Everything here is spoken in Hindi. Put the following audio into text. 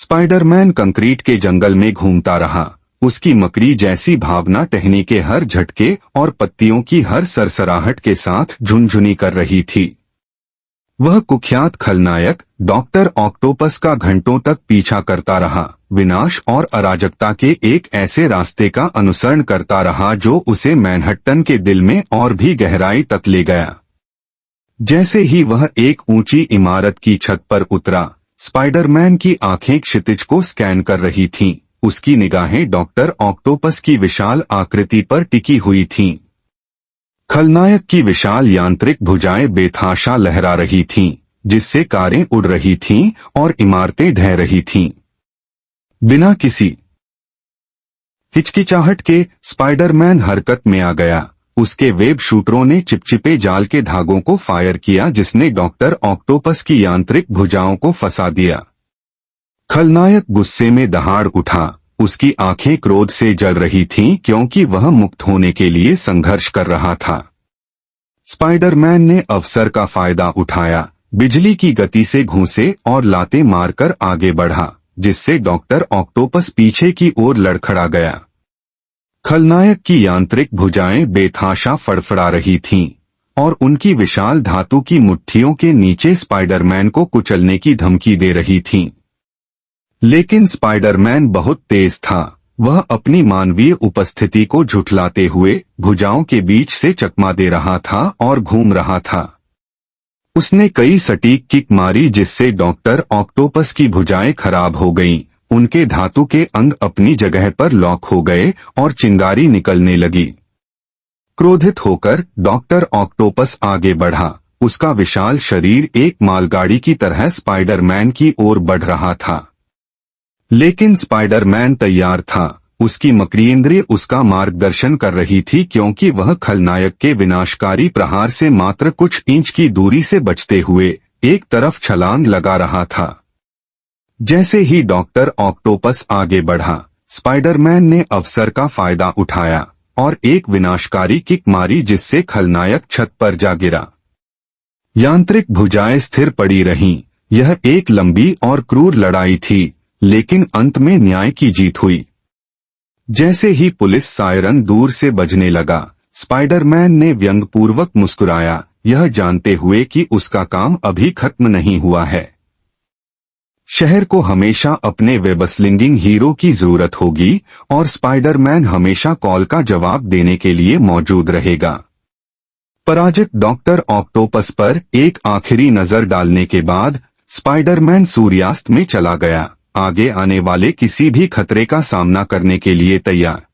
स्पाइडरमैन कंक्रीट के जंगल में घूमता रहा। उसकी मकड़ी जैसी भावना टहनी के हर झटके और पत्तियों की हर सरसराहट के साथ झुनझुनी कर रही थी। वह कुख्यात खलनायक डॉक्टर ऑक्टोपस का घंटों तक पीछा करता रहा, विनाश और अराजकता के एक ऐसे रास्ते का अनुसरण करता रहा जो उसे मैनहट्टन के दिल में और भी गहराई तक ले गया। जैसे ही वह एक ऊंची इमारत की छत पर उतरा, स्पाइडरमैन की आंखें क्षितिज को स्कैन कर रही थीं। उसकी निगाहें डॉक्टर ऑक्टोपस की विशाल आकृति पर टिकी हुई थीं। खलनायक की विशाल यांत्रिक भुजाएं बेतहाशा लहरा रही थीं, जिससे कारें उड़ रही थीं और इमारतें ढह रही थीं। बिना किसी हिचकिचाहट के स्पाइडरमैन हरकत में आ गया। उसके वेब शूटरों ने चिपचिपे जाल के धागों को फायर किया, जिसने डॉक्टर ऑक्टोपस की यांत्रिक भुजाओं को फंसा दिया। खलनायक गुस्से में दहाड़ उठा। उसकी आंखें क्रोध से जल रही थीं, क्योंकि वह मुक्त होने के लिए संघर्ष कर रहा था। स्पाइडरमैन ने अवसर का फायदा उठाया, बिजली की गति से घूंसे और लातें मारकर आगे बढ़ा, जिससे डॉक्टर ऑक्टोपस पीछे की ओर लड़खड़ा गया। खलनायक की यांत्रिक भुजाएं बेतहाशा फड़फड़ा रही थीं और उनकी विशाल धातु की मुट्ठियों के नीचे स्पाइडरमैन को कुचलने की धमकी दे रही थीं। लेकिन स्पाइडरमैन बहुत तेज था। वह अपनी मानवीय उपस्थिति को झुठलाते हुए भुजाओं के बीच से चकमा दे रहा था और घूम रहा था। उसने कई सटीक किक मारी, जिससे डॉक्टर ऑक्टोपस की भुजाएं खराब हो गईं। उनके धातु के अंग अपनी जगह पर लॉक हो गए और चिंगारी निकलने लगी। क्रोधित होकर डॉक्टर ऑक्टोपस आगे बढ़ा। उसका विशाल शरीर एक मालगाड़ी की तरह स्पाइडरमैन की ओर बढ़ रहा था। लेकिन स्पाइडरमैन तैयार था। उसकी मकड़ीन्द्रिय उसका मार्गदर्शन कर रही थी, क्योंकि वह खलनायक के विनाशकारी प्रहार से मात्र कुछ इंच की दूरी से बचते हुए एक तरफ छलांग लगा रहा था। जैसे ही डॉक्टर ऑक्टोपस आगे बढ़ा, स्पाइडरमैन ने अवसर का फायदा उठाया और एक विनाशकारी किक मारी, जिससे खलनायक छत पर जा गिरा। यांत्रिक भुजाएं स्थिर पड़ी रहीं। यह एक लंबी और क्रूर लड़ाई थी, लेकिन अंत में न्याय की जीत हुई। जैसे ही पुलिस सायरन दूर से बजने लगा, स्पाइडरमैन ने व्यंग्यपूर्वक मुस्कुराया, यह जानते हुए कि उसका काम अभी खत्म नहीं हुआ है। शहर को हमेशा अपने वेबस्लिंगिंग हीरो की जरूरत होगी और स्पाइडरमैन हमेशा कॉल का जवाब देने के लिए मौजूद रहेगा। पराजित डॉक्टर ऑक्टोपस पर एक आखिरी नजर डालने के बाद स्पाइडरमैन सूर्यास्त में चला गया, आगे आने वाले किसी भी खतरे का सामना करने के लिए तैयार।